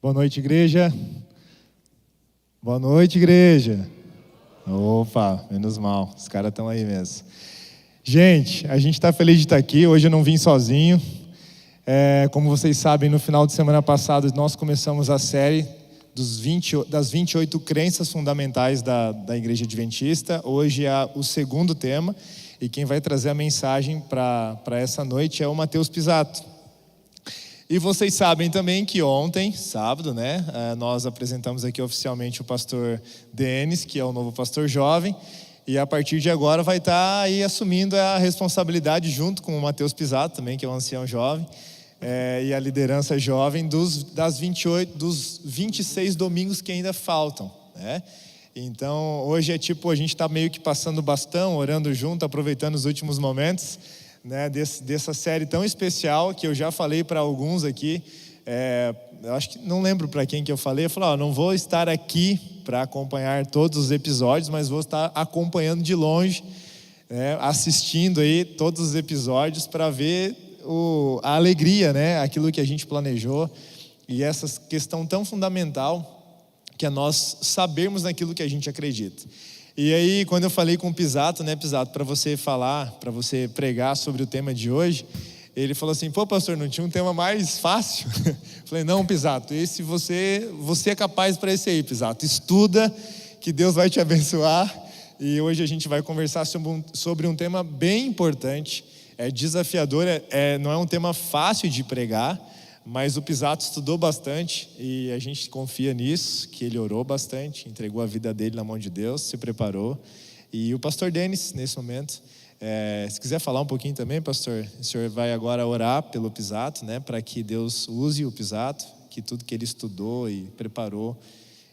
Boa noite, igreja. Boa noite, igreja. Opa, menos mal, os caras estão aí mesmo. Gente, a gente está feliz de estar aqui. Hoje eu não vim sozinho. Como vocês sabem, no final de semana passado nós começamos a série das 28 crenças fundamentais da Igreja Adventista. Hoje é o segundo tema e quem vai trazer a mensagem para essa noite é o Matheus Pisato. E vocês sabem também que ontem, sábado, nós apresentamos aqui oficialmente o pastor Denis, que é o novo pastor jovem, e a partir de agora vai estar aí assumindo a responsabilidade junto com o Matheus Pisato também, que é o ancião jovem, e a liderança jovem dos 26 domingos que ainda faltam, né? Então hoje a gente está meio que passando o bastão, orando junto, aproveitando os últimos momentos, né, dessa série tão especial que eu já falei para alguns aqui. Eu acho que não lembro para quem que eu falei. Eu falei, não vou estar aqui para acompanhar todos os episódios, mas vou estar acompanhando de longe, né, assistindo aí todos os episódios para ver a alegria, né, aquilo que a gente planejou, e essa questão tão fundamental que é nós sabermos naquilo que a gente acredita. E aí, quando eu falei com o Pisato, Pisato, para você falar, para você pregar sobre o tema de hoje, ele falou assim, pastor, não tinha um tema mais fácil? Falei, não, Pisato, esse você é capaz para esse aí, Pisato. Estuda, que Deus vai te abençoar. E hoje a gente vai conversar sobre um tema bem importante, desafiador, não é um tema fácil de pregar, mas o Pisato estudou bastante e a gente confia nisso, que ele orou bastante, entregou a vida dele na mão de Deus, se preparou. E o pastor Denis, nesse momento, se quiser falar um pouquinho também, pastor, o senhor vai agora orar pelo Pisato, né, para que Deus use o Pisato, que tudo que ele estudou e preparou,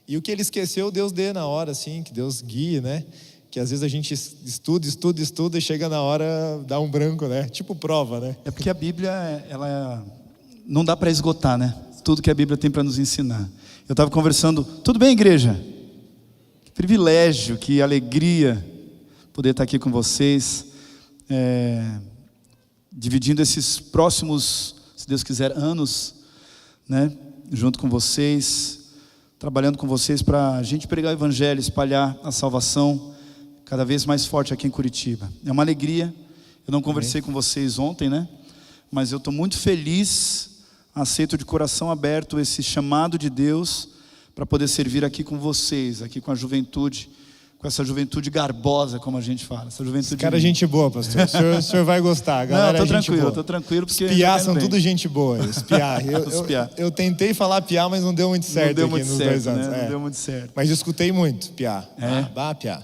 e o que ele esqueceu, Deus dê na hora, assim, que Deus guie, né? Que às vezes a gente estuda e chega na hora, dá um branco, né? Tipo prova, né? É porque a Bíblia, ela não dá para esgotar, né? Tudo que a Bíblia tem para nos ensinar. Eu estava conversando, tudo bem, igreja? Que privilégio, que alegria poder estar aqui com vocês, dividindo esses próximos, se Deus quiser, anos, né? Junto com vocês, trabalhando com vocês para a gente pregar o Evangelho, espalhar a salvação cada vez mais forte aqui em Curitiba. É uma alegria. Eu não conversei com vocês ontem, né? Mas eu estou muito feliz, aceito de coração aberto esse chamado de Deus para poder servir aqui com vocês, aqui com a juventude, com essa juventude garbosa, como a gente fala. Essa juventude. Cara, gente boa, pastor. O senhor vai gostar. A galera, não, estou tranquilo. Porque os piá são tudo gente boa. Os piá. Eu tentei falar piá, mas não deu muito certo. Não deu aqui muito nos certo, 2 anos. Né? Não deu muito certo. Mas eu escutei muito, piá. Piá.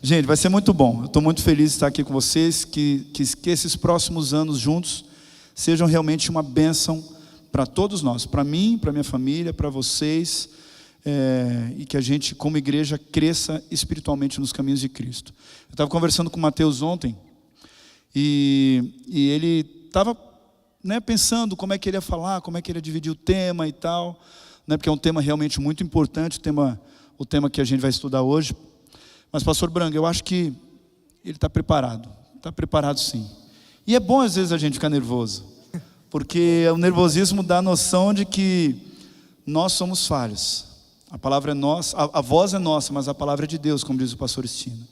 Gente, vai ser muito bom. Eu estou muito feliz de estar aqui com vocês, que esses próximos anos juntos sejam realmente uma bênção para todos nós, para mim, para minha família, para vocês, e que a gente, como igreja, cresça espiritualmente nos caminhos de Cristo. Eu estava conversando com o Matheus ontem, e ele estava, pensando como é que ele ia falar, como é que ele ia dividir o tema e tal, porque é um tema realmente muito importante, o tema que a gente vai estudar hoje. Mas, pastor Branco, eu acho que ele está preparado sim. E é bom às vezes a gente ficar nervoso, porque o nervosismo dá a noção de que nós somos falhos. A palavra é nossa, a voz é nossa, mas a palavra é de Deus, como diz o pastor Estino.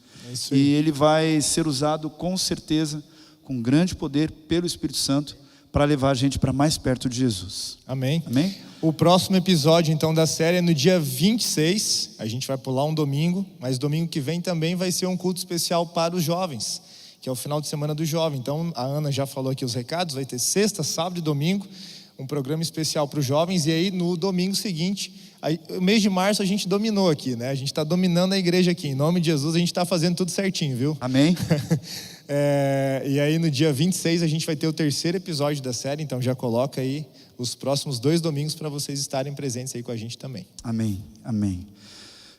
E ele vai ser usado com certeza, com grande poder, pelo Espírito Santo, para levar a gente para mais perto de Jesus. Amém. Amém? O próximo episódio, então, da série é no dia 26. A gente vai pular um domingo, mas domingo que vem também vai ser um culto especial para os jovens, que é o final de semana do jovem. Então, a Ana já falou aqui os recados, vai ter sexta, sábado e domingo, um programa especial para os jovens. E aí, no domingo seguinte, o mês de março a gente dominou aqui, né? A gente está dominando a igreja aqui. Em nome de Jesus, a gente está fazendo tudo certinho, viu? Amém? E aí, no dia 26, a gente vai ter o terceiro episódio da série. Então, já coloca aí os próximos 2 domingos para vocês estarem presentes aí com a gente também. Amém, amém.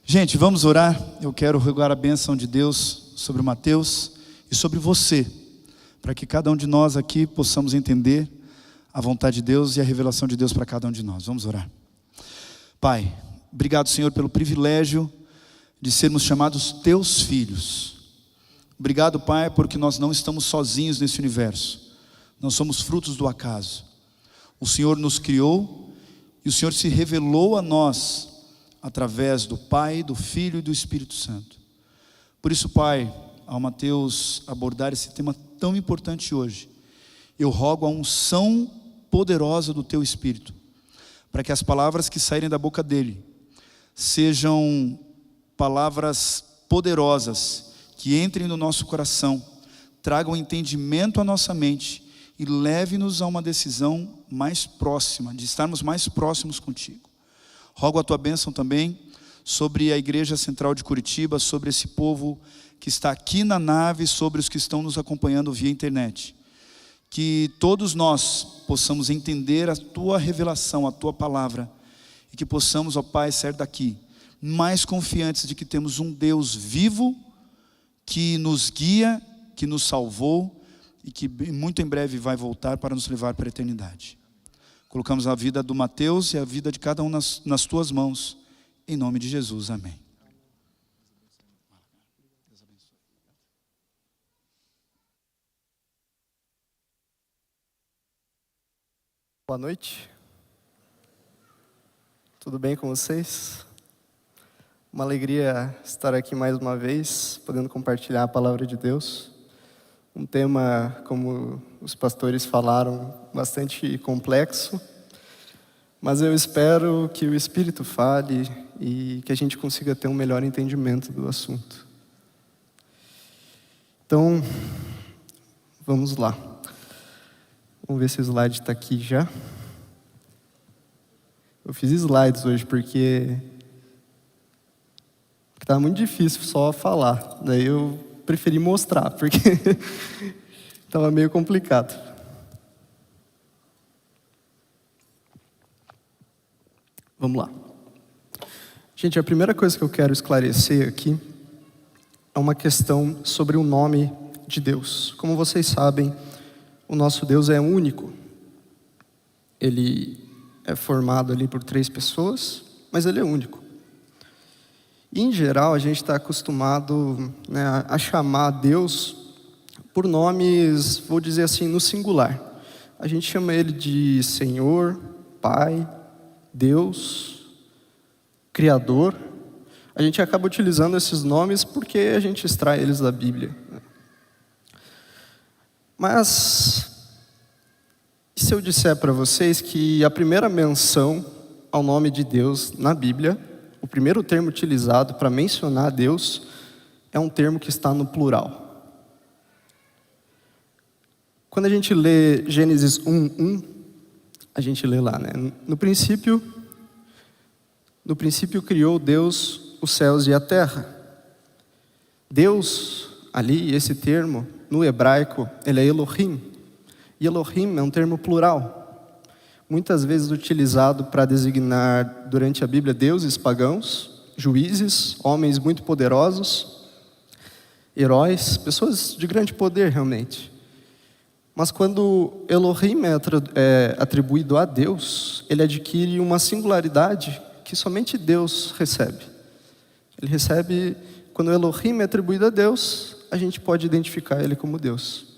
Gente, vamos orar. Eu quero rogar a bênção de Deus sobre o Matheus e sobre você, para que cada um de nós aqui possamos entender a vontade de Deus e a revelação de Deus para cada um de nós. Vamos orar. Pai, obrigado, Senhor, pelo privilégio de sermos chamados teus filhos. Obrigado, Pai, porque nós não estamos sozinhos nesse universo. Não somos frutos do acaso. O Senhor nos criou E o Senhor se revelou a nós através do Pai, do Filho e do Espírito Santo. Por isso, Pai, ao Mateus abordar esse tema tão importante hoje, eu rogo a unção poderosa do Teu Espírito, para que as palavras que saírem da boca dele sejam palavras poderosas, que entrem no nosso coração, tragam entendimento à nossa mente e leve-nos a uma decisão mais próxima, de estarmos mais próximos contigo. Rogo a Tua bênção também sobre a Igreja Central de Curitiba, sobre esse povo que está aqui na nave, sobre os que estão nos acompanhando via internet. Que todos nós possamos entender a Tua revelação, a Tua palavra, e que possamos, ó Pai, sair daqui mais confiantes de que temos um Deus vivo, que nos guia, que nos salvou, e que muito em breve vai voltar para nos levar para a eternidade. Colocamos a vida do Mateus e a vida de cada um nas Tuas mãos, em nome de Jesus, amém. Boa noite. Tudo bem com vocês? Uma alegria estar aqui mais uma vez, podendo compartilhar a palavra de Deus. Um tema, como os pastores falaram, bastante complexo, mas eu espero que o Espírito fale e que a gente consiga ter um melhor entendimento do assunto. Então, vamos lá. Vamos ver se o slide está aqui já. Eu fiz slides hoje porque estava muito difícil só falar. Daí eu preferi mostrar, porque estava meio complicado. Vamos lá. Gente, a primeira coisa que eu quero esclarecer aqui é uma questão sobre o nome de Deus. Como vocês sabem, o nosso Deus é único. Ele é formado ali por 3 pessoas, mas ele é único. E, em geral, a gente está acostumado, né, a chamar Deus por nomes, vou dizer assim, no singular. A gente chama ele de Senhor, Pai, Deus, Criador. A gente acaba utilizando esses nomes porque a gente extrai eles da Bíblia. Mas, e se eu disser para vocês que a primeira menção ao nome de Deus na Bíblia, o primeiro termo utilizado para mencionar Deus, é um termo que está no plural. Quando a gente lê Gênesis 1:1, a gente lê lá, né? No princípio criou Deus os céus e a terra. Deus, ali, esse termo, no hebraico, ele é Elohim. E Elohim é um termo plural, muitas vezes utilizado para designar, durante a Bíblia, deuses pagãos, juízes, homens muito poderosos, heróis, pessoas de grande poder, realmente. Mas quando Elohim é atribuído a Deus, ele adquire uma singularidade que somente Deus recebe. Ele recebe, quando Elohim é atribuído a Deus, a gente pode identificar ele como Deus.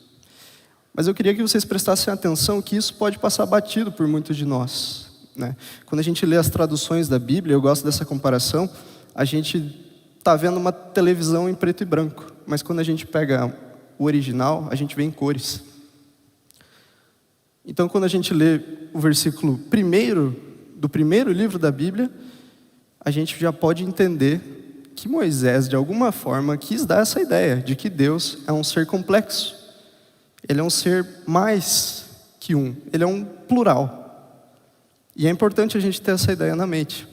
Mas eu queria que vocês prestassem atenção que isso pode passar batido por muitos de nós, né? Quando a gente lê as traduções da Bíblia, eu gosto dessa comparação, a gente está vendo uma televisão em preto e branco, mas quando a gente pega o original, a gente vê em cores. Então, quando a gente lê o versículo do primeiro livro da Bíblia, a gente já pode entender que Moisés, de alguma forma, quis dar essa ideia de que Deus é um ser complexo. Ele é um ser mais que um, ele é um plural. E é importante a gente ter essa ideia na mente.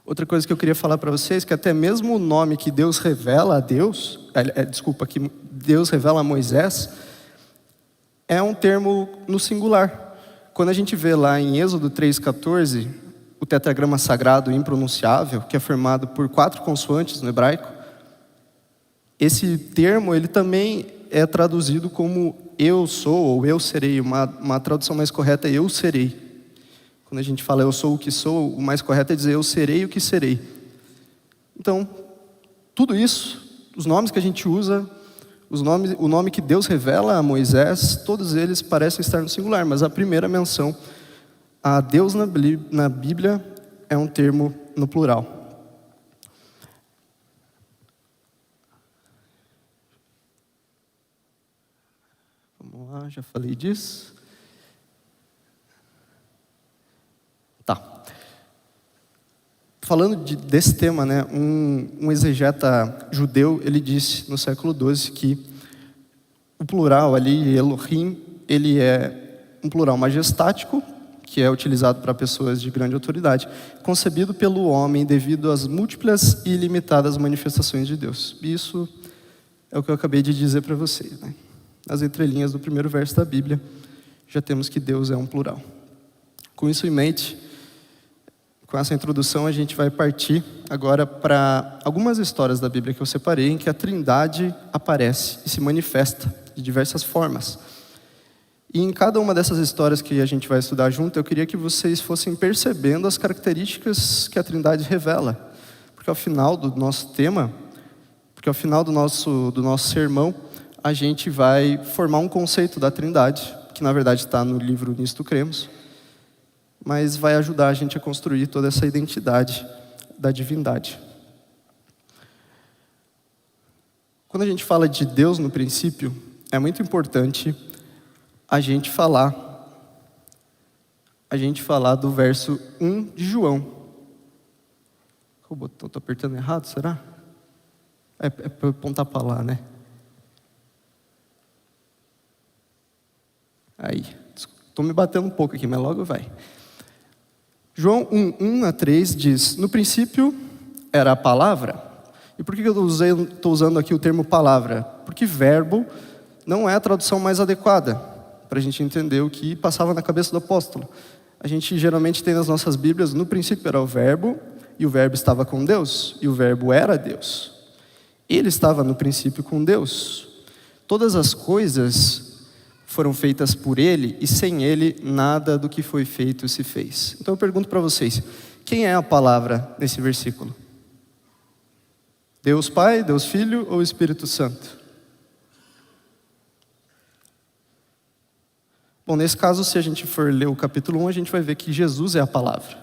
Outra coisa que eu queria falar para vocês, que até mesmo o nome que Deus revela a que Deus revela a Moisés, é um termo no singular. Quando a gente vê lá em Êxodo 3,14, o tetragrama sagrado impronunciável, que é formado por 4 consoantes no hebraico, esse termo, ele também é traduzido como eu sou ou eu serei. Uma tradução mais correta é eu serei. Quando a gente fala eu sou o que sou, o mais correto é dizer eu serei o que serei. Então, tudo isso, os nomes que a gente usa, o nome que Deus revela a Moisés, todos eles parecem estar no singular, mas a primeira menção a Deus na Bíblia é um termo no plural. Vamos lá, já falei disso. Tá. Falando desse tema, né, um exegeta judeu, ele disse no século XII que o plural ali, Elohim, ele é um plural majestático, que é utilizado para pessoas de grande autoridade, concebido pelo homem devido às múltiplas e ilimitadas manifestações de Deus. Isso é o que eu acabei de dizer para vocês, né? Nas entrelinhas do primeiro verso da Bíblia, já temos que Deus é um plural. Com isso em mente, com essa introdução, a gente vai partir agora para algumas histórias da Bíblia que eu separei, em que a Trindade aparece e se manifesta de diversas formas. E em cada uma dessas histórias que a gente vai estudar junto, eu queria que vocês fossem percebendo as características que a Trindade revela. Porque ao final do nosso tema, porque ao final do nosso sermão, a gente vai formar um conceito da Trindade, que na verdade está no livro Nisto Cremos, mas vai ajudar a gente a construir toda essa identidade da divindade. Quando a gente fala de Deus no princípio, é muito importante a gente falar do verso 1 de João. O botão está apertando errado, será? É para apontar para lá, né? Aí, estou me batendo um pouco aqui, mas logo vai. João 1:1-3 diz: no princípio era a palavra. E por que eu estou usando aqui o termo palavra? Porque verbo não é a tradução mais adequada para a gente entender o que passava na cabeça do apóstolo. A gente geralmente tem nas nossas Bíblias: no princípio era o verbo, e o verbo estava com Deus, e o verbo era Deus. Ele estava no princípio com Deus. Todas as coisas foram feitas por Ele, e sem Ele nada do que foi feito se fez. Então eu pergunto para vocês, quem é a palavra nesse versículo? Deus Pai, Deus Filho ou Espírito Santo? Bom, nesse caso, se a gente for ler o capítulo 1, a gente vai ver que Jesus é a palavra.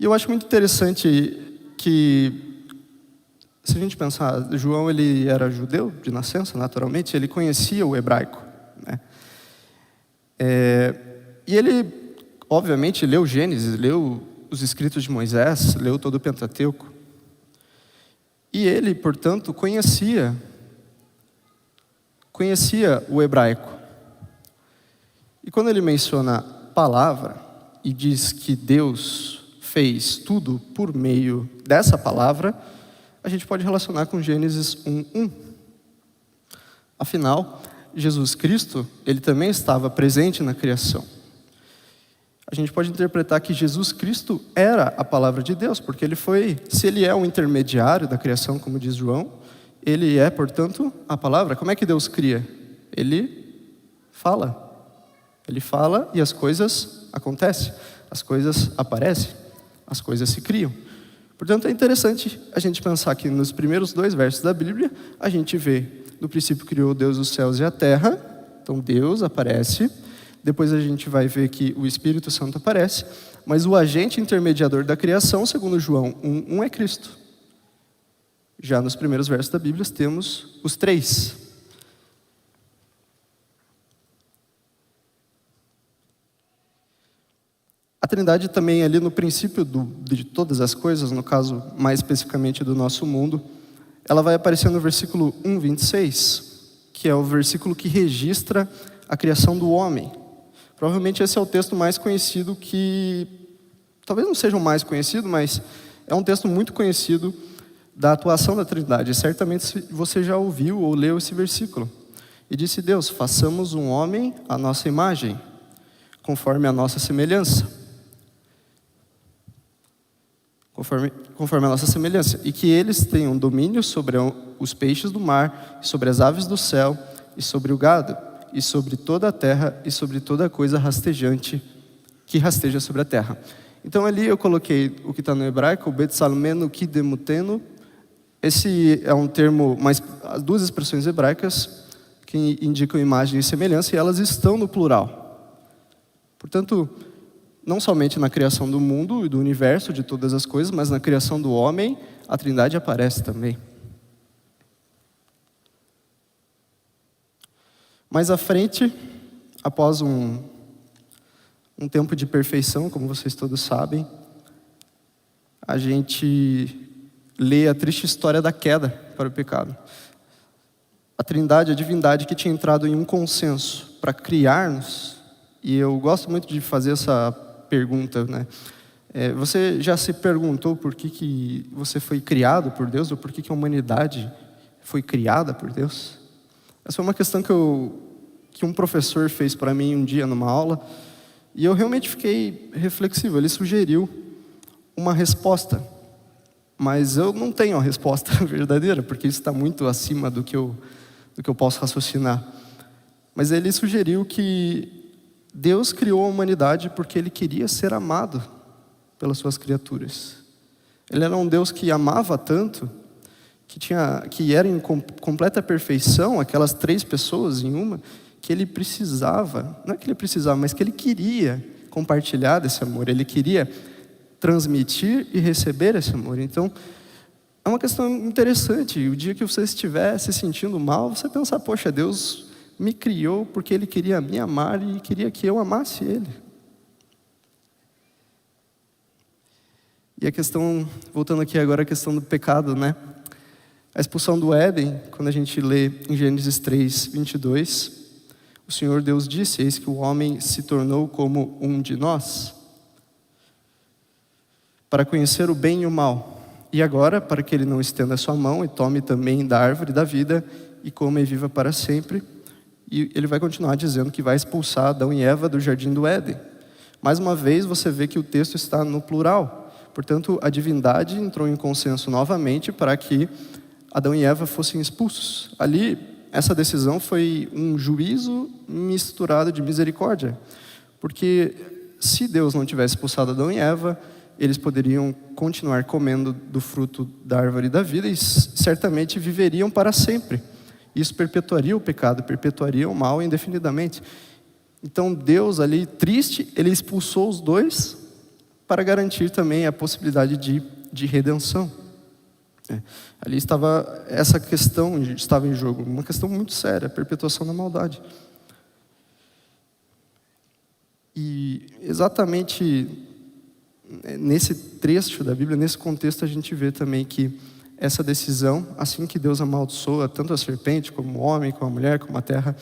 E eu acho muito interessante que, se a gente pensar, João ele era judeu de nascença, naturalmente, ele conhecia o hebraico, né? E ele, obviamente, leu Gênesis, leu os escritos de Moisés, leu todo o Pentateuco. E ele, portanto, conhecia o hebraico. E quando ele menciona palavra e diz que Deus fez tudo por meio dessa palavra, a gente pode relacionar com Gênesis 1:1. Afinal, Jesus Cristo, ele também estava presente na criação. A gente pode interpretar que Jesus Cristo era a palavra de Deus, porque se ele é um intermediário da criação, como diz João, ele é, portanto, a palavra. Como é que Deus cria? Ele fala. Ele fala e as coisas acontecem, as coisas aparecem, as coisas se criam. Portanto, é interessante a gente pensar que nos primeiros 2 versos da Bíblia, a gente vê, no princípio criou Deus os céus e a terra, então Deus aparece, depois a gente vai ver que o Espírito Santo aparece, mas o agente intermediador da criação, segundo João 1:1, é Cristo. Já nos primeiros versos da Bíblia temos os 3. A Trindade também ali no princípio de todas as coisas, no caso mais especificamente do nosso mundo, ela vai aparecer no versículo 1:26, que é o versículo que registra a criação do homem. Provavelmente esse é o texto mais conhecido talvez não seja o mais conhecido, mas é um texto muito conhecido da atuação da Trindade. Certamente você já ouviu ou leu esse versículo. E disse Deus: façamos um homem à nossa imagem, conforme a nossa semelhança. Conforme a nossa semelhança, e que eles tenham domínio sobre os peixes do mar, sobre as aves do céu, e sobre o gado, e sobre toda a terra, e sobre toda coisa rastejante que rasteja sobre a terra. Então ali eu coloquei o que está no hebraico, o betsalmeno kidemuteno. Esse é um termo, as 2 expressões hebraicas que indicam imagem e semelhança, e elas estão no plural. Portanto, não somente na criação do mundo e do universo, de todas as coisas, mas na criação do homem, a Trindade aparece também. Mais à frente, após um tempo de perfeição, como vocês todos sabem, a gente lê a triste história da queda para o pecado. A Trindade, a divindade que tinha entrado em um consenso para criar-nos, e eu gosto muito de fazer essa pergunta, né? Você já se perguntou por que você foi criado por Deus, ou por que a humanidade foi criada por Deus? Essa foi uma questão que um professor fez para mim um dia numa aula, e eu realmente fiquei reflexivo. Ele sugeriu uma resposta, mas eu não tenho a resposta verdadeira, porque isso está muito acima do que eu posso raciocinar. Mas ele sugeriu que Deus criou a humanidade porque Ele queria ser amado pelas suas criaturas. Ele era um Deus que amava tanto, que era em completa perfeição, aquelas 3 pessoas em uma, que Ele precisava, não é que Ele precisava, mas que Ele queria compartilhar desse amor, Ele queria transmitir e receber esse amor. Então, é uma questão interessante. O dia que você estiver se sentindo mal, você pensar, poxa, Deus me criou porque Ele queria me amar e queria que eu amasse Ele. E a questão, voltando aqui agora, a questão do pecado, né? A expulsão do Éden, quando a gente lê em Gênesis 3, 22, o Senhor Deus disse: eis que o homem se tornou como um de nós, para conhecer o bem e o mal. E agora, para que ele não estenda a sua mão e tome também da árvore da vida e coma e viva para sempre. E ele vai continuar dizendo que vai expulsar Adão e Eva do jardim do Éden. Mais uma vez, você vê que o texto está no plural. Portanto, a divindade entrou em consenso novamente para que Adão e Eva fossem expulsos. Ali, essa decisão foi um juízo misturado de misericórdia. Porque se Deus não tivesse expulsado Adão e Eva, eles poderiam continuar comendo do fruto da árvore da vida e certamente viveriam para sempre. Isso perpetuaria o pecado, perpetuaria o mal indefinidamente. Então Deus ali, triste, Ele expulsou os dois para garantir também a possibilidade de redenção. Ali estava, essa questão estava em jogo, uma questão muito séria, a perpetuação da maldade. E exatamente nesse trecho da Bíblia, nesse contexto, a gente vê também que essa decisão, assim que Deus amaldiçoa tanto a serpente, como o homem, como a mulher, como a terra,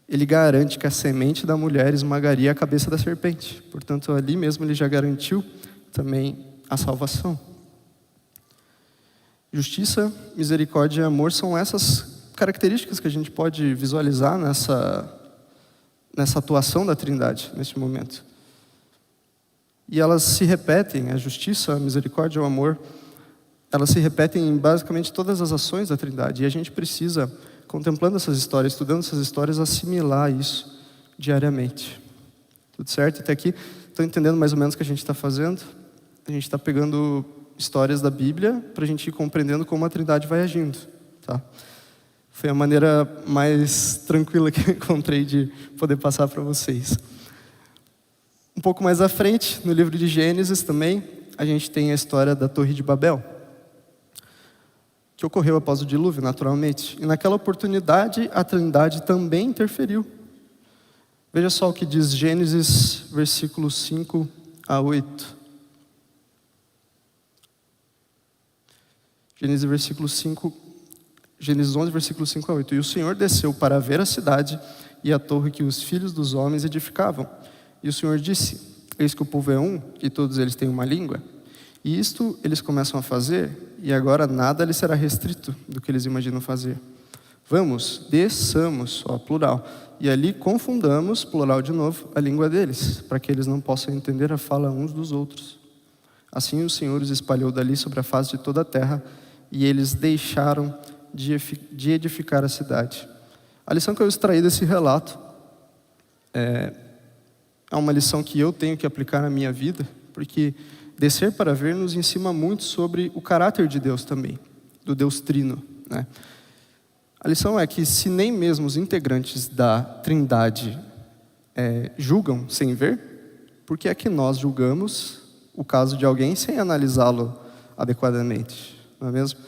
Ele garante que a semente da mulher esmagaria a cabeça da serpente. Portanto, ali mesmo Ele já garantiu também a salvação. Justiça, misericórdia e amor são essas características que a gente pode visualizar nessa atuação da Trindade, neste momento. E elas se repetem, a justiça, a misericórdia e o amor, elas se repetem em basicamente todas as ações da Trindade. E a gente precisa, contemplando essas histórias, estudando essas histórias, assimilar isso diariamente. Tudo certo? Até aqui, estão entendendo mais ou menos o que a gente está fazendo? A gente está pegando histórias da Bíblia para a gente ir compreendendo como a Trindade vai agindo. Tá? Foi a maneira mais tranquila que eu encontrei de poder passar para vocês. Um pouco mais à frente, no livro de Gênesis também, a gente tem a história da Torre de Babel, que ocorreu após o dilúvio, naturalmente. E naquela oportunidade, a Trindade também interferiu. Veja só o que diz Gênesis, versículos 5 a 8. Gênesis 11, versículos 5 a 8. E o Senhor desceu para ver a cidade e a torre que os filhos dos homens edificavam. E o Senhor disse: eis que o povo é um, e todos eles têm uma língua. E isto eles começam a fazer, e agora nada lhes será restrito do que eles imaginam fazer. Vamos, desçamos, ó, plural, e ali confundamos, plural de novo, a língua deles, para que eles não possam entender a fala uns dos outros. Assim o Senhor os espalhou dali sobre a face de toda a terra, e eles deixaram de edificar a cidade. A lição que eu extraí desse relato é uma lição que eu tenho que aplicar na minha vida, porque descer para ver nos ensina muito sobre o caráter de Deus também, do Deus Trino, né? A lição é que se nem mesmo os integrantes da Trindade julgam sem ver, por que é que nós julgamos o caso de alguém sem analisá-lo adequadamente? Não é mesmo?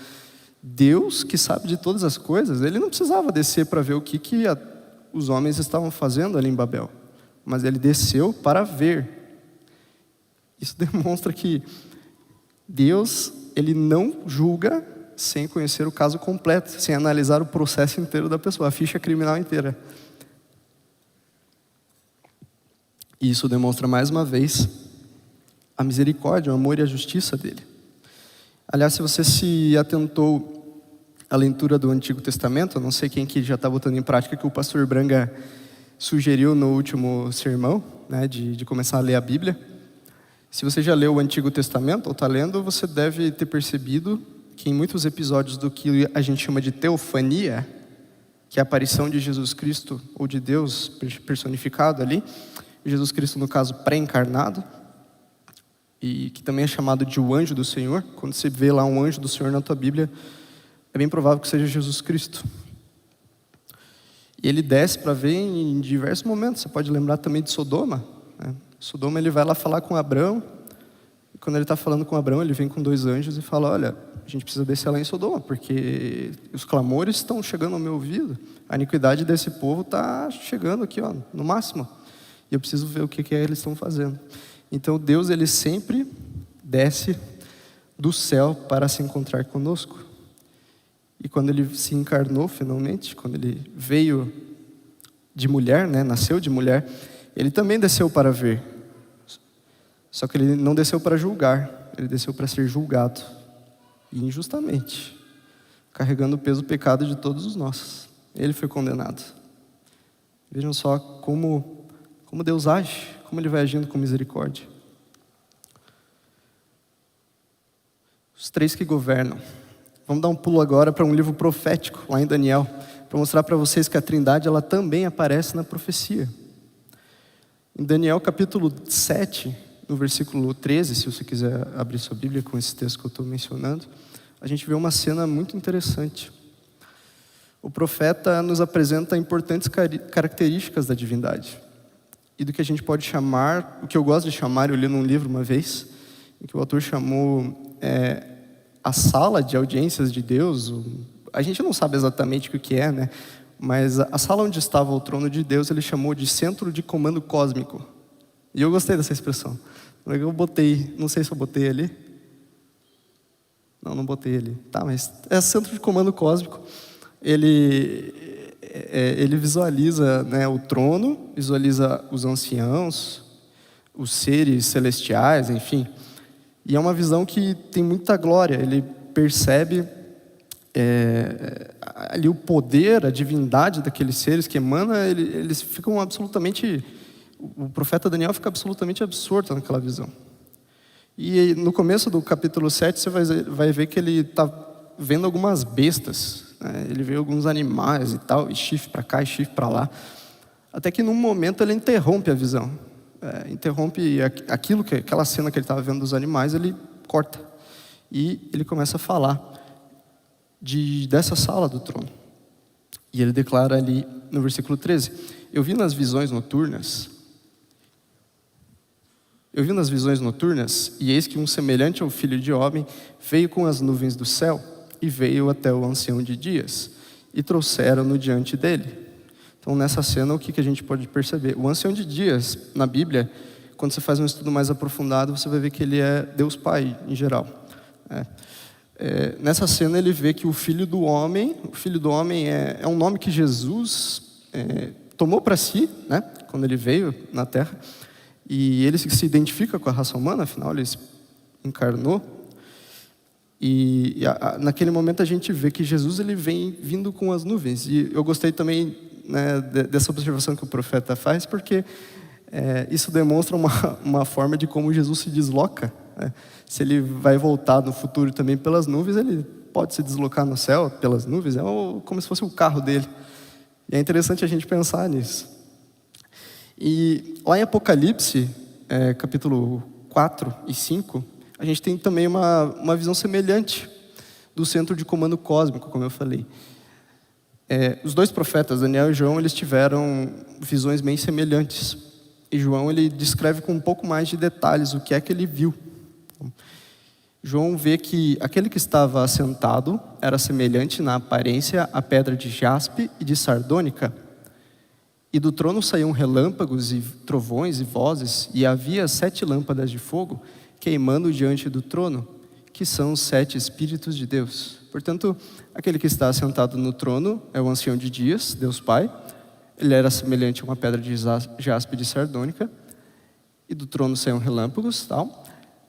Deus, que sabe de todas as coisas, ele não precisava descer para ver o que os homens estavam fazendo ali em Babel, mas ele desceu para ver. Isso demonstra que Deus, ele não julga sem conhecer o caso completo, sem analisar o processo inteiro da pessoa, a ficha criminal inteira. E isso demonstra mais uma vez a misericórdia, o amor e a justiça dele. Aliás, se você se atentou à leitura do Antigo Testamento, eu não sei quem que já está botando em prática que o pastor Branga sugeriu no último sermão, né, de começar a ler a Bíblia. Se você já leu o Antigo Testamento ou está lendo, você deve ter percebido que em muitos episódios do que a gente chama de teofania, que é a aparição de Jesus Cristo ou de Deus personificado ali, Jesus Cristo no caso pré-encarnado, e que também é chamado de o anjo do Senhor. Quando você vê lá um anjo do Senhor na tua Bíblia, é bem provável que seja Jesus Cristo. E ele desce para ver em diversos momentos. Você pode lembrar também de Sodoma, né? Sodoma, ele vai lá falar com Abraão, e quando ele está falando com Abraão, ele vem com 2 anjos e fala: olha, a gente precisa descer lá em Sodoma, porque os clamores estão chegando ao meu ouvido, a iniquidade desse povo está chegando aqui, ó, no máximo, e eu preciso ver o que eles estão fazendo. Então Deus, ele sempre desce do céu para se encontrar conosco. E quando ele se encarnou finalmente, quando ele veio de mulher, né, nasceu de mulher, ele também desceu para ver. Só que ele não desceu para julgar, ele desceu para ser julgado, e injustamente, carregando o peso do pecado de todos os nossos. Ele foi condenado. Vejam só como Deus age, como ele vai agindo com misericórdia. Os 3 que governam. Vamos dar um pulo agora para um livro profético, lá em Daniel, para mostrar para vocês que a Trindade, ela também aparece na profecia. Em Daniel capítulo 7, no versículo 13, se você quiser abrir sua Bíblia com esse texto que eu estou mencionando, a gente vê uma cena muito interessante. O profeta nos apresenta importantes características da divindade e do que a gente pode chamar, o que eu gosto de chamar, eu li num livro uma vez, em que o autor chamou a sala de audiências de Deus. A gente não sabe exatamente o que é, né? Mas a sala onde estava o trono de Deus, ele chamou de centro de comando cósmico. E eu gostei dessa expressão. Eu botei, não sei se eu botei ali. Não botei ali. Tá, mas é centro de comando cósmico. Ele visualiza, né, o trono, visualiza os anciãos, os seres celestiais, enfim. E é uma visão que tem muita glória. Ele percebe ali o poder, a divindade daqueles seres que emana. Eles ficam absolutamente... O profeta Daniel fica absolutamente absorto naquela visão. E no começo do capítulo 7, você vai ver que ele está vendo algumas bestas, né? Ele vê alguns animais e tal, e chifre para cá e chifre para lá. Até que num momento ele interrompe a visão. Interrompe aquela cena que ele estava vendo dos animais, ele corta. E ele começa a falar dessa sala do trono. E ele declara ali no versículo 13: Eu vi nas visões noturnas, e eis que um semelhante ao Filho de Homem veio com as nuvens do céu, e veio até o ancião de dias, e trouxeram-no diante dele. Então, nessa cena, o que a gente pode perceber? O ancião de dias, na Bíblia, quando você faz um estudo mais aprofundado, você vai ver que ele é Deus Pai, em geral. Nessa cena, ele vê que o Filho do Homem é um nome que Jesus tomou para si, né, quando ele veio na Terra, e ele se identifica com a raça humana, afinal, ele se encarnou. E naquele momento a gente vê que Jesus, ele vem vindo com as nuvens. E eu gostei também, né, dessa observação que o profeta faz, porque isso demonstra uma forma de como Jesus se desloca, né? Se ele vai voltar no futuro também pelas nuvens, ele pode se deslocar no céu pelas nuvens, como se fosse o carro dele. E é interessante a gente pensar nisso. E lá em Apocalipse, capítulo 4 e 5, a gente tem também uma visão semelhante do centro de comando cósmico, como eu falei. Os 2 profetas, Daniel e João, eles tiveram visões bem semelhantes. E João, ele descreve com um pouco mais de detalhes o que é que ele viu. João vê que aquele que estava assentado era semelhante na aparência à pedra de jaspe e de sardônica. E do trono saíam relâmpagos e trovões e vozes, e havia 7 lâmpadas de fogo queimando diante do trono, que são os 7 Espíritos de Deus. Portanto, aquele que está assentado no trono é o ancião de dias, Deus Pai. Ele era semelhante a uma pedra de jaspe e de sardônica, e do trono saíam relâmpagos, tal.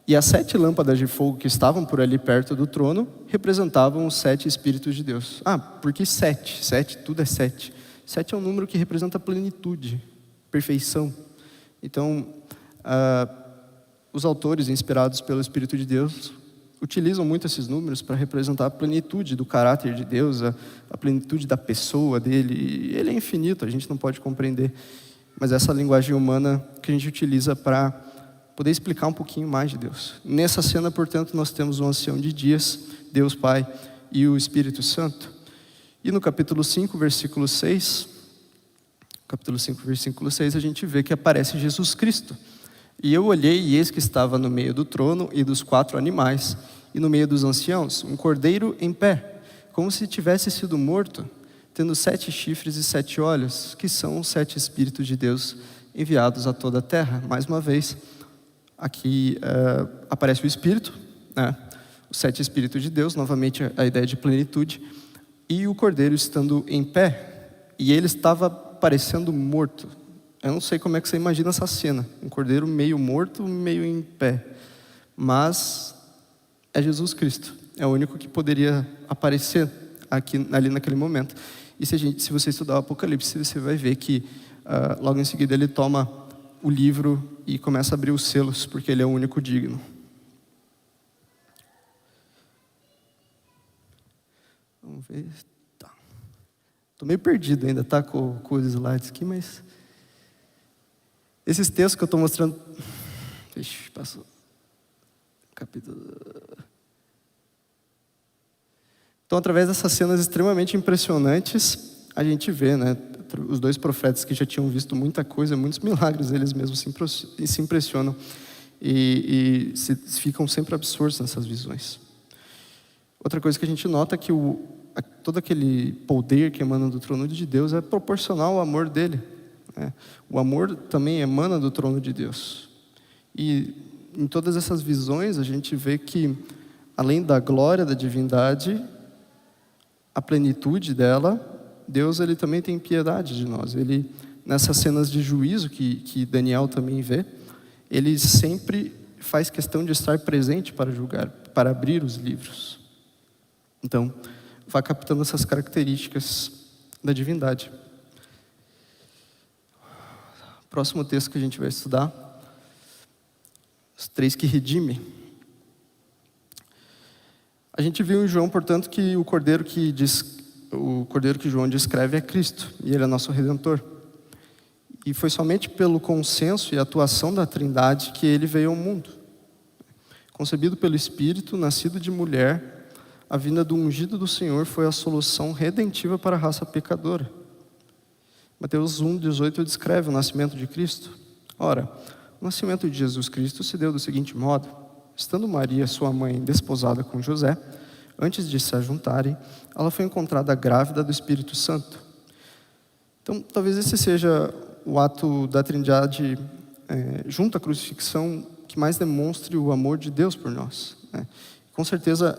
E as 7 lâmpadas de fogo que estavam por ali perto do trono representavam os 7 Espíritos de Deus. Por que 7? 7, tudo é 7. 7 é um número que representa plenitude, perfeição. Então, os autores inspirados pelo Espírito de Deus utilizam muito esses números para representar a plenitude do caráter de Deus, a plenitude da pessoa dele. Ele é infinito, a gente não pode compreender. Mas essa linguagem humana que a gente utiliza para poder explicar um pouquinho mais de Deus. Nessa cena, portanto, nós temos o ancião de dias, Deus Pai e o Espírito Santo. E no capítulo 5, versículo 6, a gente vê que aparece Jesus Cristo. E eu olhei, e eis que estava no meio do trono e dos 4 animais, e no meio dos anciãos, um cordeiro em pé, como se tivesse sido morto, tendo 7 chifres e 7 olhos, que são os 7 Espíritos de Deus enviados a toda a terra. Mais uma vez, aqui aparece o Espírito, né? Os 7 Espíritos de Deus, novamente a ideia de plenitude, e o cordeiro estando em pé, e ele estava parecendo morto. Eu não sei como é que você imagina essa cena, um cordeiro meio morto, meio em pé, mas é Jesus Cristo, é o único que poderia aparecer ali naquele momento. E se você estudar o Apocalipse, você vai ver que logo em seguida ele toma o livro e começa a abrir os selos, porque ele é o único digno. Vamos ver. Tá. Estou meio perdido ainda, tá, com os slides aqui, mas esses textos que eu estou mostrando. Vixe, passou. Capítulo. Então, através dessas cenas extremamente impressionantes, a gente vê, né, os 2 profetas que já tinham visto muita coisa, muitos milagres, eles mesmos se impressionam e ficam sempre absortos nessas visões. Outra coisa que a gente nota é que todo aquele poder que emana do trono de Deus é proporcional ao amor dele, né? O amor também emana do trono de Deus. E em todas essas visões a gente vê que, além da glória da divindade, a plenitude dela, Deus ele também tem piedade de nós. Ele, nessas cenas de juízo que Daniel também vê, ele sempre faz questão de estar presente para julgar, para abrir os livros. Então, vai captando essas características da divindade. Próximo texto que a gente vai estudar, os 3 que redimem. A gente viu em João, portanto, que o cordeiro que João descreve é Cristo, e ele é nosso Redentor. E foi somente pelo consenso e atuação da Trindade que ele veio ao mundo. Concebido pelo Espírito, nascido de mulher, a vinda do ungido do Senhor foi a solução redentiva para a raça pecadora. Mateus 1,18 descreve o nascimento de Cristo. Ora, o nascimento de Jesus Cristo se deu do seguinte modo: estando Maria, sua mãe, desposada com José, antes de se ajuntarem, ela foi encontrada grávida do Espírito Santo. Então, talvez esse seja o ato da Trindade, junto à crucifixão, que mais demonstre o amor de Deus por nós, né? Com certeza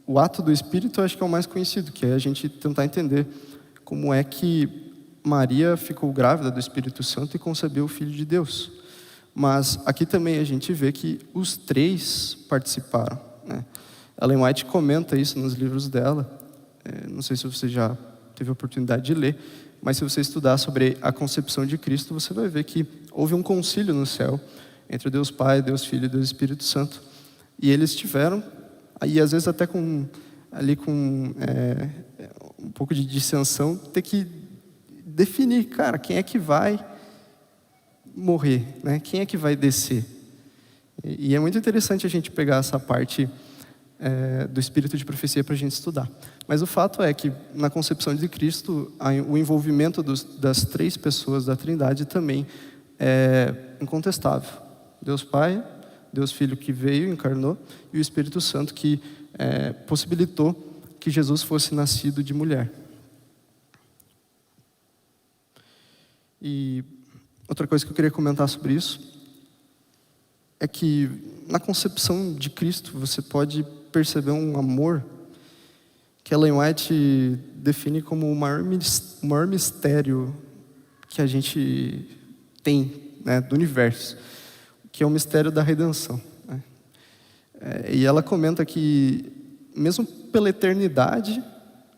o ato do Espírito, eu acho que é o mais conhecido, que é a gente tentar entender como é que Maria ficou grávida do Espírito Santo e concebeu o Filho de Deus. Mas aqui também a gente vê que os 3 participaram, né? Ellen White comenta isso nos livros dela. Não sei se você já teve a oportunidade de ler, mas se você estudar sobre a concepção de Cristo, você vai ver que houve um concílio no céu entre Deus Pai, Deus Filho e Deus Espírito Santo. E eles tiveram, aí às vezes até com um pouco de dissensão, ter que definir, cara, quem é que vai morrer, né? Quem é que vai descer? E é muito interessante a gente pegar essa parte do espírito de profecia para a gente estudar. Mas o fato é que na concepção de Cristo, o envolvimento das 3 pessoas da Trindade também é incontestável. Deus Pai, Deus Filho que veio, encarnou, e o Espírito Santo que possibilitou que Jesus fosse nascido de mulher. E outra coisa que eu queria comentar sobre isso é que na concepção de Cristo você pode perceber um amor que Ellen White define como o maior mistério que a gente tem, né, do universo, que é o mistério da redenção, né? E ela comenta que mesmo pela eternidade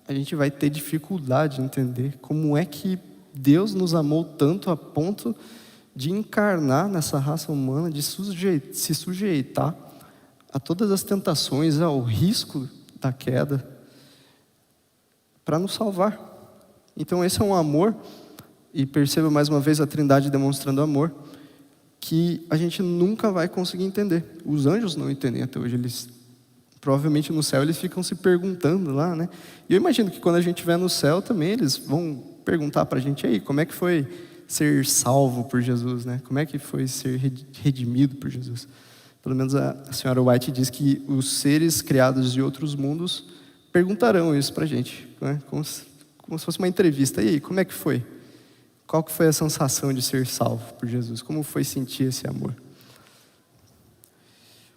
a gente vai ter dificuldade em entender como é que Deus nos amou tanto a ponto de encarnar nessa raça humana, de se sujeitar a todas as tentações, ao risco da queda, para nos salvar. Então esse é um amor, e perceba mais uma vez a Trindade demonstrando amor, que a gente nunca vai conseguir entender. Os anjos não entendem até hoje, eles provavelmente no céu eles ficam se perguntando lá, né? E eu imagino que quando a gente estiver no céu também eles vão perguntar para a gente aí, como é que foi ser salvo por Jesus, né? Como é que foi ser redimido por Jesus? Pelo menos a senhora White diz que os seres criados de outros mundos perguntarão isso para a gente, né? Como se fosse uma entrevista. E aí, como é que foi? Qual que foi a sensação de ser salvo por Jesus? Como foi sentir esse amor?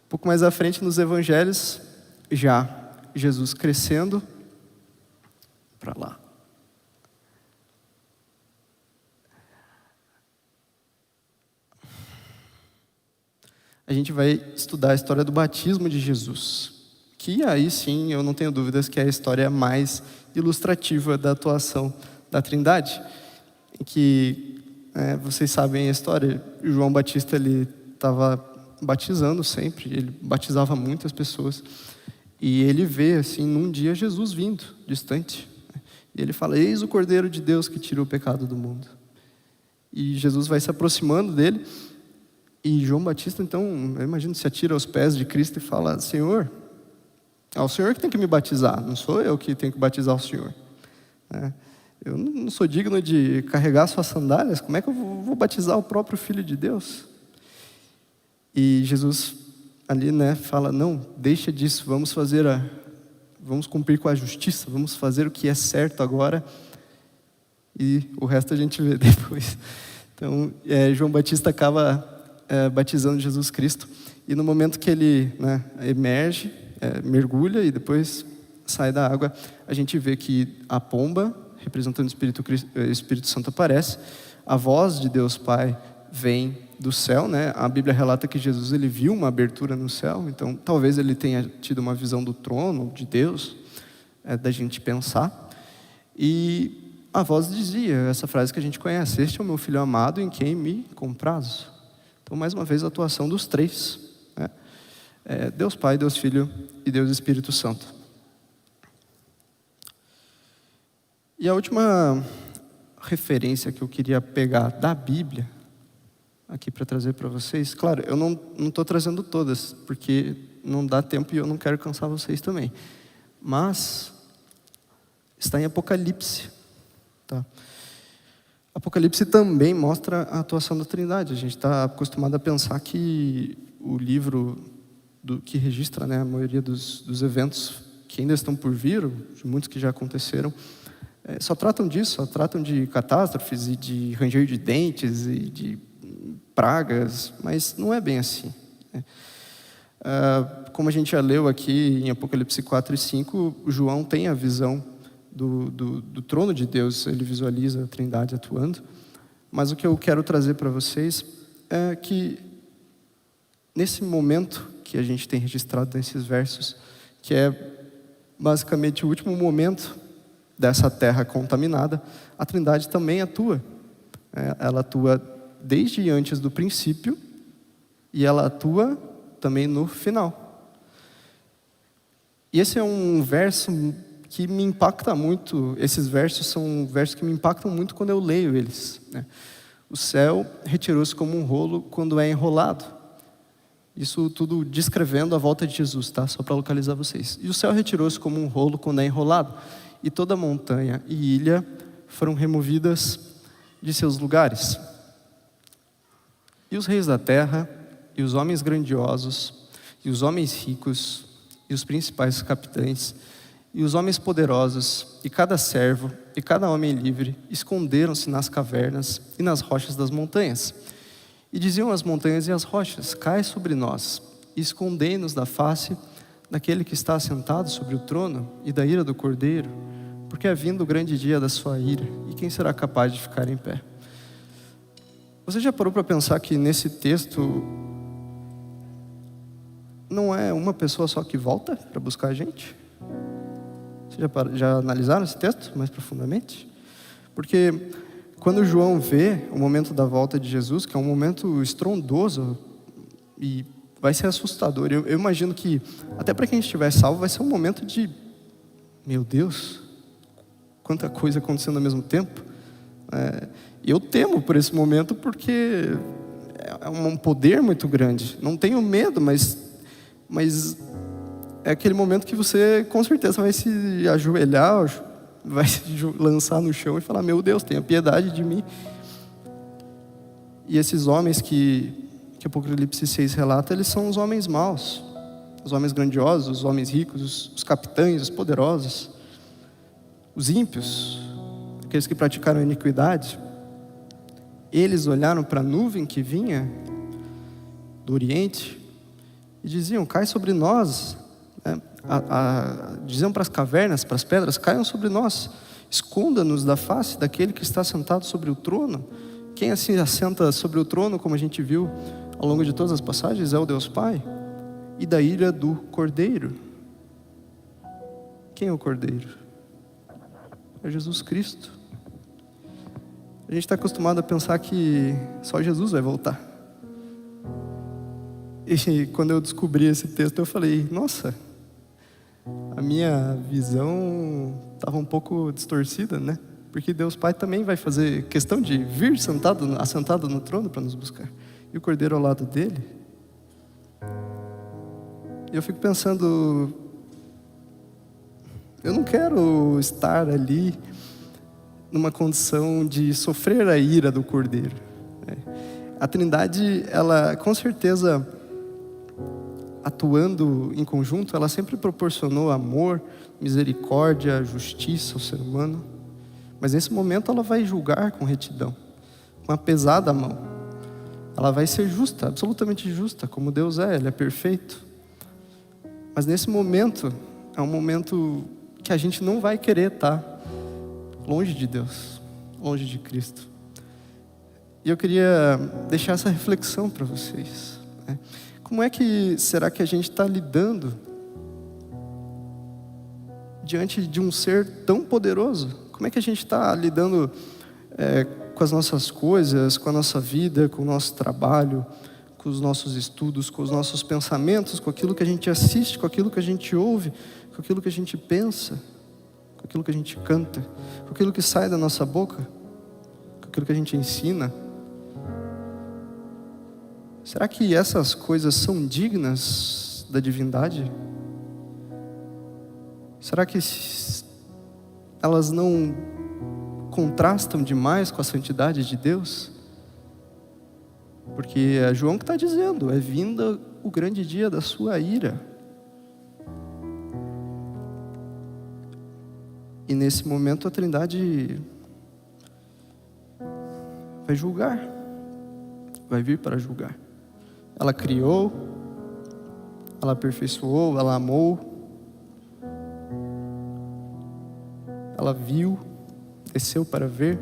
Um pouco mais à frente nos evangelhos, já Jesus crescendo para lá. A gente vai estudar a história do batismo de Jesus, que aí sim, eu não tenho dúvidas que é a história mais ilustrativa da atuação da Trindade, em que vocês sabem a história, João Batista ele estava batizando sempre, ele batizava muitas pessoas, e ele vê assim num dia Jesus vindo, distante, e ele fala: eis o Cordeiro de Deus que tira o pecado do mundo. E Jesus vai se aproximando dele, e João Batista, então, eu imagino, se atira aos pés de Cristo e fala: Senhor, é o Senhor que tem que me batizar, não sou eu que tenho que batizar o Senhor. Eu não sou digno de carregar suas sandálias, como é que eu vou batizar o próprio Filho de Deus? E Jesus ali, fala: não, deixa disso, vamos cumprir com a justiça, vamos fazer o que é certo agora, e o resto a gente vê depois. Então, João Batista acaba batizando Jesus Cristo, e no momento que ele emerge, mergulha e depois sai da água, a gente vê que a pomba, representando o Espírito Santo, aparece, a voz de Deus Pai vem do céu, A Bíblia relata que Jesus ele viu uma abertura no céu, então talvez ele tenha tido uma visão do trono de Deus, da gente pensar, e a voz dizia essa frase que a gente conhece: este é o meu filho amado em quem me comprazo. Então, mais uma vez, a atuação dos três, Deus Pai, Deus Filho e Deus Espírito Santo. E a última referência que eu queria pegar da Bíblia, aqui para trazer para vocês, claro, eu não estou trazendo todas, porque não dá tempo e eu não quero cansar vocês também, mas está em Apocalipse, tá? Apocalipse também mostra a atuação da Trindade. A gente está acostumado a pensar que o livro que registra a maioria dos eventos que ainda estão por vir, de muitos que já aconteceram, só tratam disso, só tratam de catástrofes e de ranger de dentes e de pragas, mas não é bem assim. Como a gente já leu aqui em Apocalipse 4 e 5, João tem a visão do trono de Deus, ele visualiza a Trindade atuando, mas o que eu quero trazer para vocês é que nesse momento que a gente tem registrado nesses versos, que é basicamente o último momento dessa terra contaminada, a Trindade também atua. Ela atua desde antes do princípio e ela atua também no final. E esse é um verso que me impacta muito. Esses versos são versos que me impactam muito quando eu leio eles. O céu retirou-se como um rolo quando é enrolado. Isso tudo descrevendo a volta de Jesus, tá? Só para localizar vocês. E o céu retirou-se como um rolo quando é enrolado, e toda montanha e ilha foram removidas de seus lugares. E os reis da terra, e os homens grandiosos, e os homens ricos, e os principais capitães, e os homens poderosos, e cada servo, e cada homem livre, esconderam-se nas cavernas e nas rochas das montanhas. E diziam as montanhas e as rochas: cai sobre nós, e escondei-nos da face daquele que está assentado sobre o trono e da ira do Cordeiro, porque é vindo o grande dia da sua ira, e quem será capaz de ficar em pé? Você já parou para pensar que nesse texto não é uma pessoa só que volta para buscar a gente? Vocês já analisaram esse texto mais profundamente? Porque quando João vê o momento da volta de Jesus, que é um momento estrondoso e vai ser assustador, eu imagino que até para quem estiver salvo vai ser um momento de: meu Deus, quanta coisa acontecendo ao mesmo tempo. Eu temo por esse momento, porque é um poder muito grande. Não tenho medo, mas é aquele momento que você com certeza vai se ajoelhar, vai se lançar no chão e falar: meu Deus, tenha piedade de mim. E esses homens que Apocalipse 6 relata, eles são os homens maus, os homens grandiosos, os homens ricos, os capitães, os poderosos, os ímpios, aqueles que praticaram a iniquidade. Eles olharam para a nuvem que vinha do Oriente e diziam: cai sobre nós, né? Diziam para as cavernas, para as pedras: caiam sobre nós, esconda-nos da face daquele que está sentado sobre o trono. Quem assim assenta sobre o trono, como a gente viu ao longo de todas as passagens, é o Deus Pai, e da ira do Cordeiro. Quem é o Cordeiro? É Jesus Cristo. A gente está acostumado a pensar que só Jesus vai voltar. E quando eu descobri esse texto, eu falei: nossa, a minha visão estava um pouco distorcida, né? Porque Deus Pai também vai fazer questão de vir assentado no trono para nos buscar. E o Cordeiro ao lado dele. E eu fico pensando: eu não quero estar ali numa condição de sofrer a ira do Cordeiro. A Trindade, ela com certeza, atuando em conjunto, ela sempre proporcionou amor, misericórdia, justiça ao ser humano. Mas nesse momento ela vai julgar com retidão, com a pesada mão. Ela vai ser justa, absolutamente justa, como Deus é, Ele é perfeito. Mas nesse momento, é um momento que a gente não vai querer estar longe de Deus, longe de Cristo. E eu queria deixar essa reflexão para vocês, né? Como é que será que a gente está lidando diante de um ser tão poderoso? Como é que a gente está lidando com as nossas coisas, com a nossa vida, com o nosso trabalho, com os nossos estudos, com os nossos pensamentos, com aquilo que a gente assiste, com aquilo que a gente ouve, com aquilo que a gente pensa, com aquilo que a gente canta, com aquilo que sai da nossa boca, com aquilo que a gente ensina? Será que essas coisas são dignas da divindade? Será que elas não contrastam demais com a santidade de Deus? Porque é João que está dizendo: é vindo o grande dia da sua ira. E nesse momento a Trindade vai julgar, vai vir para julgar. Ela criou, ela aperfeiçoou, ela amou, ela viu, desceu para ver,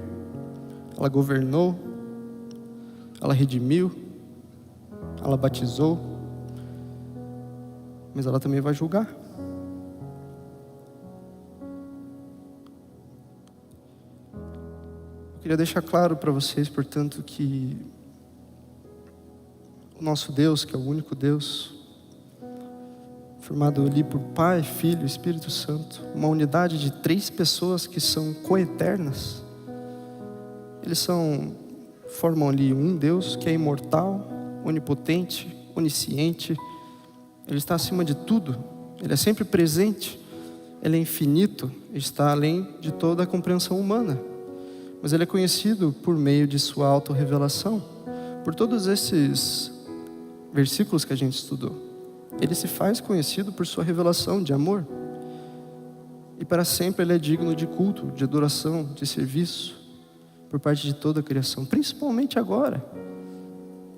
ela governou, ela redimiu, ela batizou, mas ela também vai julgar. Eu queria deixar claro para vocês, portanto, que o nosso Deus, que é o único Deus, formado ali por Pai, Filho e Espírito Santo, uma unidade de 3 pessoas que são coeternas. Eles formam ali um Deus que é imortal, onipotente, onisciente. Ele está acima de tudo, Ele é sempre presente, Ele é infinito, está além de toda a compreensão humana. Mas Ele é conhecido por meio de sua autorrevelação, por todos esses versículos que a gente estudou. Ele se faz conhecido por sua revelação de amor. E para sempre Ele é digno de culto, de adoração, de serviço, por parte de toda a criação, principalmente agora.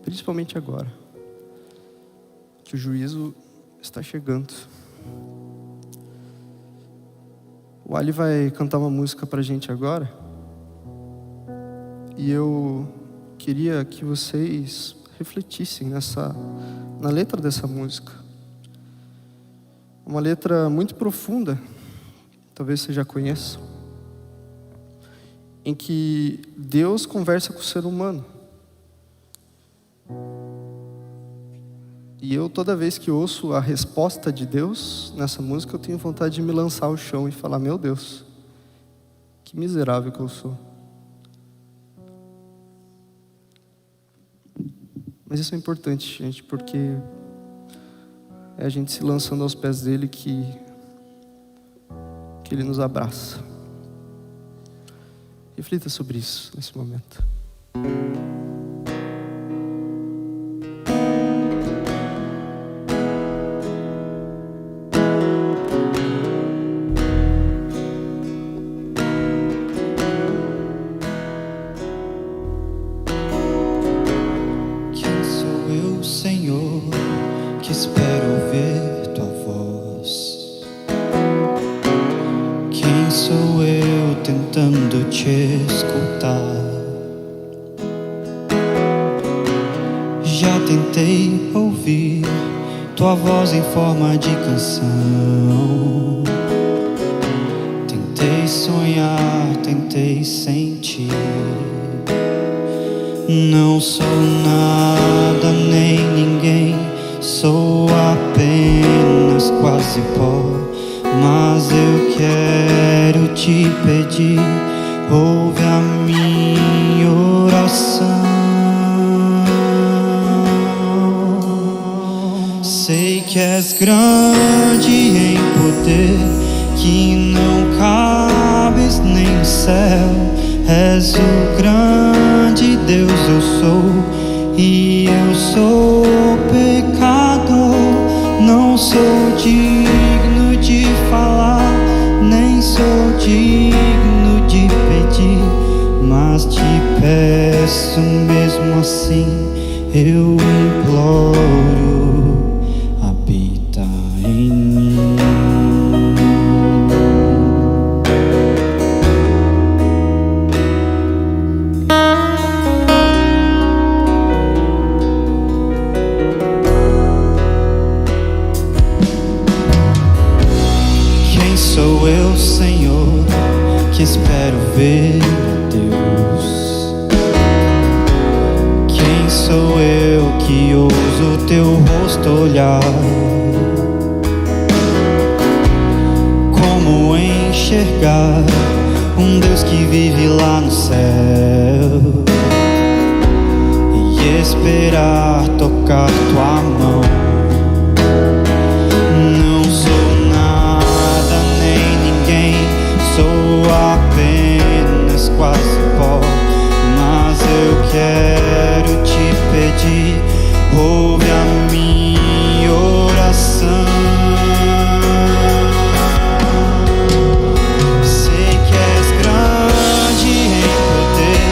Principalmente agora, que o juízo está chegando. O Ali vai cantar uma música para a gente agora. E eu queria que vocês refletissem na letra dessa música. Uma letra muito profunda, talvez você já conheça, em que Deus conversa com o ser humano. E eu, toda vez que ouço a resposta de Deus nessa música, eu tenho vontade de me lançar ao chão e falar: meu Deus, que miserável que eu sou. Mas isso é importante, gente, porque é a gente se lançando aos pés dele que Ele nos abraça. Reflita sobre isso nesse momento. Senhor, que espero ouvir tua voz. Quem sou eu tentando te escutar? Já tentei ouvir tua voz em forma de canção. Tentei sonhar, tentei sentir. Não sou nada nem ninguém, sou apenas quase pó. Mas eu quero te pedir, ouve a minha oração. Sei que és grande em poder, que não cabes nem no céu. És o grande Deus, eu sou, e eu sou pecador. Não sou digno de falar, nem sou digno de pedir, mas te peço mesmo assim, eu imploro, habita em mim. Sou eu, Senhor, que espero ver Deus. Quem sou eu que ouso teu rosto olhar? Como enxergar um Deus que vive lá no céu e esperar tocar tua mão? Sou apenas quase pó, mas eu quero te pedir, ouve a minha oração. Sei que és grande em poder,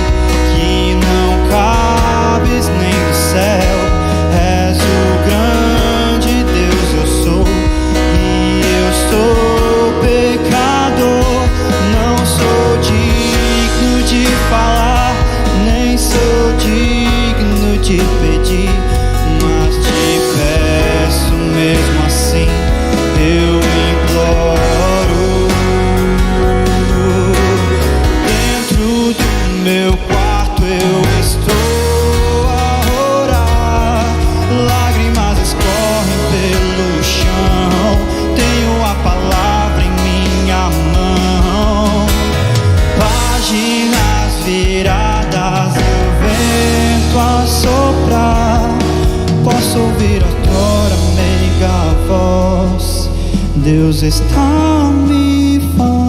que não cabes nem no céu. És o grande Deus, eu sou, e eu sou pecador. Não sou digno de falar, nem sou digno de pedir, mas te peço mesmo assim, eu imploro. Dentro do meu quarto eu estou a orar, lágrimas escorrem pelo chão, tenho a palavra em minha mão. Páginas viradas, eu vento a soprar, posso ouvir a tua meiga voz, Deus está a me falar.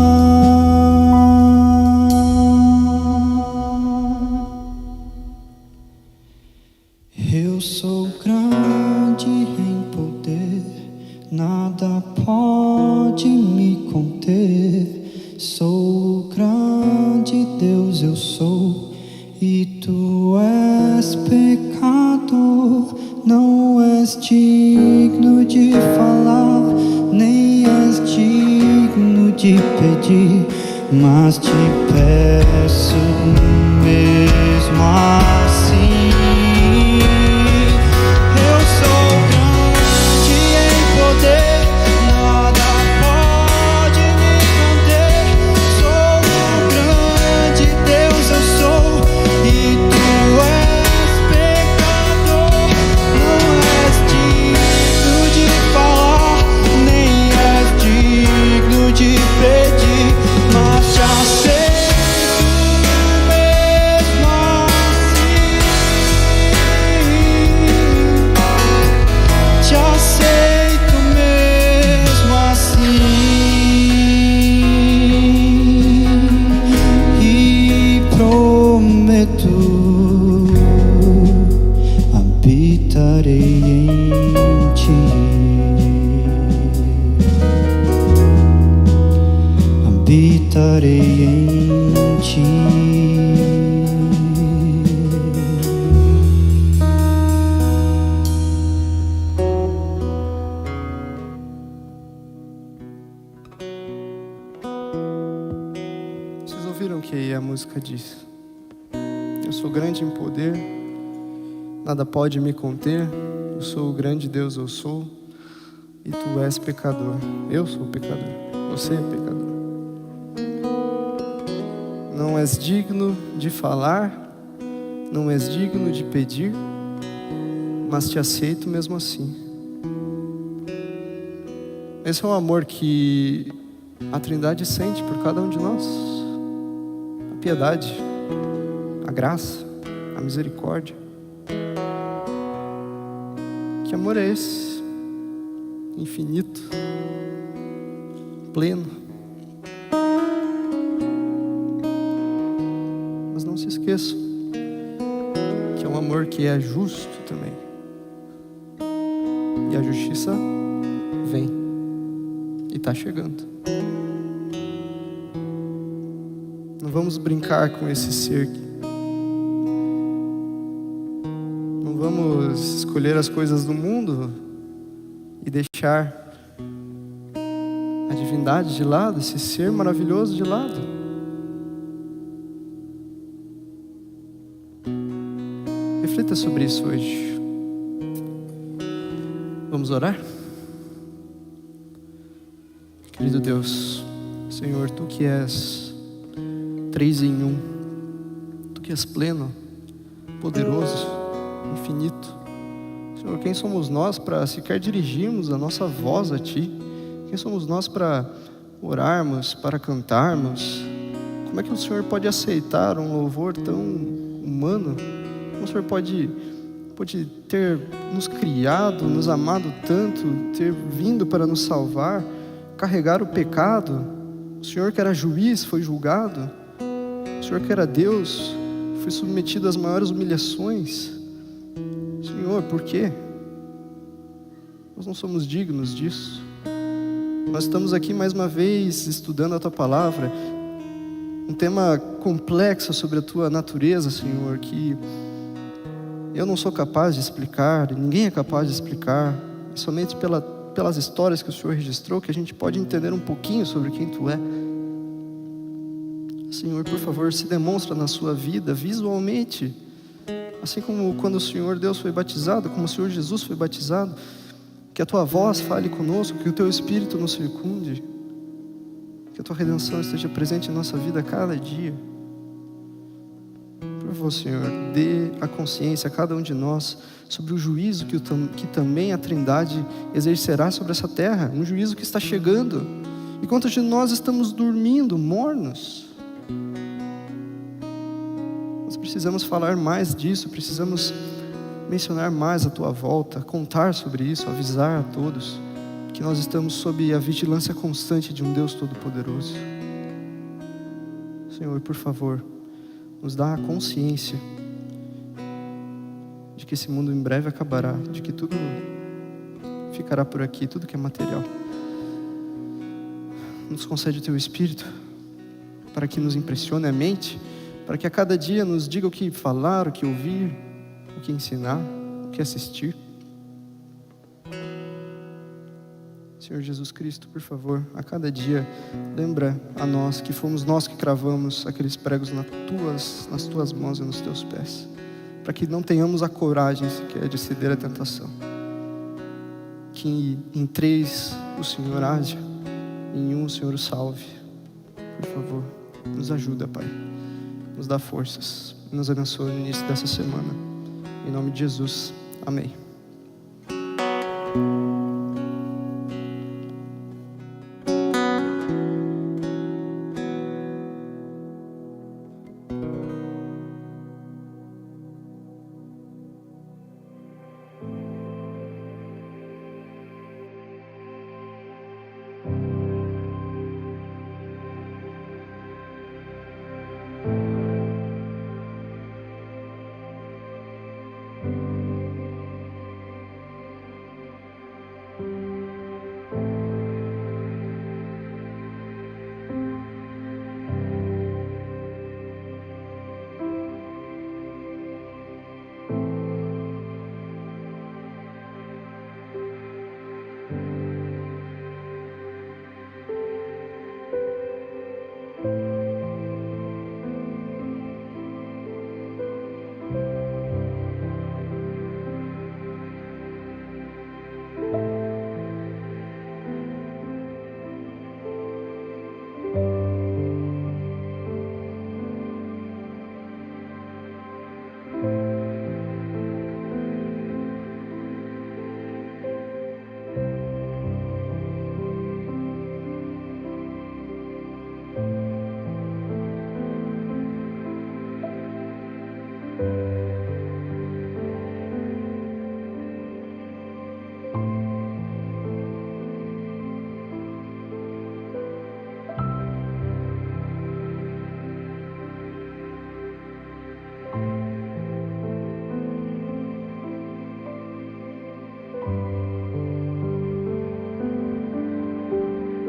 sou grande em poder, nada pode me conter. Sou grande Deus, eu sou, e tu és pecador. Não és digno de falar, nem és digno de pedir, mas te peço mesmo assim. Eu sou grande em poder, nada pode me conter. Sou o grande Deus, eu sou, e tu és pecador. Não és digno de falar, nem és digno de pedir, mas te aceito mesmo assim. Te aceito mesmo assim. E prometo, habitarei em ti. Habitarei em ti. Vocês ouviram o que a música diz? Eu sou grande em poder, nada pode me conter. Eu sou o grande Deus, eu sou, e tu és pecador. Eu sou pecador, você é pecador. Não és digno de falar, não és digno de pedir, mas te aceito mesmo assim. Esse é um amor que a Trindade sente por cada um de nós. A piedade, a graça, a misericórdia. Que amor é esse? Infinito, pleno. Mas não se esqueçam que é um amor que é justo também. E a justiça vem e está chegando. Não vamos brincar com esse ser. Não vamos escolher as coisas do mundo e deixar a divindade de lado, esse ser maravilhoso de lado. Reflita sobre isso hoje. Vamos orar? Querido Deus, Senhor, Tu que és 3 em 1, Tu que és pleno, poderoso, infinito. Senhor, quem somos nós para sequer dirigirmos a nossa voz a Ti? Quem somos nós para orarmos, para cantarmos? Como é que o Senhor pode aceitar um louvor tão humano? Como o Senhor pode ter nos criado, nos amado tanto, ter vindo para nos salvar, carregar o pecado? O Senhor que era juiz foi julgado. O Senhor que era Deus foi submetido às maiores humilhações. Senhor, por quê? Nós não somos dignos disso. Nós estamos aqui mais uma vez estudando a Tua Palavra, um tema complexo sobre a Tua natureza, Senhor, que eu não sou capaz de explicar, ninguém é capaz de explicar. Somente pelas histórias que o Senhor registrou que a gente pode entender um pouquinho sobre quem Tu é. Senhor, por favor, se demonstra na sua vida visualmente, assim como quando o Senhor Deus foi batizado, como o Senhor Jesus foi batizado. Que a Tua voz fale conosco, que o Teu Espírito nos circunde, que a Tua redenção esteja presente em nossa vida a cada dia. Por favor, Senhor, dê a consciência a cada um de nós sobre o juízo que também a Trindade exercerá sobre essa terra, um juízo que está chegando. E quantos de nós estamos dormindo, mornos? Nós precisamos falar mais disso, precisamos mencionar mais a Tua volta, contar sobre isso, avisar a todos que nós estamos sob a vigilância constante de um Deus Todo-Poderoso. Senhor, por favor, nos dá a consciência de que esse mundo em breve acabará, de que tudo ficará por aqui, tudo que é material. Nos concede o Teu Espírito para que nos impressione a mente, para que a cada dia nos diga o que falar, o que ouvir, o que ensinar, o que assistir. Senhor Jesus Cristo, por favor, a cada dia, lembra a nós que fomos nós que cravamos aqueles pregos nas Tuas mãos e nos Teus pés, para que não tenhamos a coragem sequer de ceder à tentação. Que em 3 o Senhor haja, em 1 o Senhor o salve. Por favor, nos ajuda, Pai, nos dá forças, nos abençoe no início dessa semana. Em nome de Jesus, amém.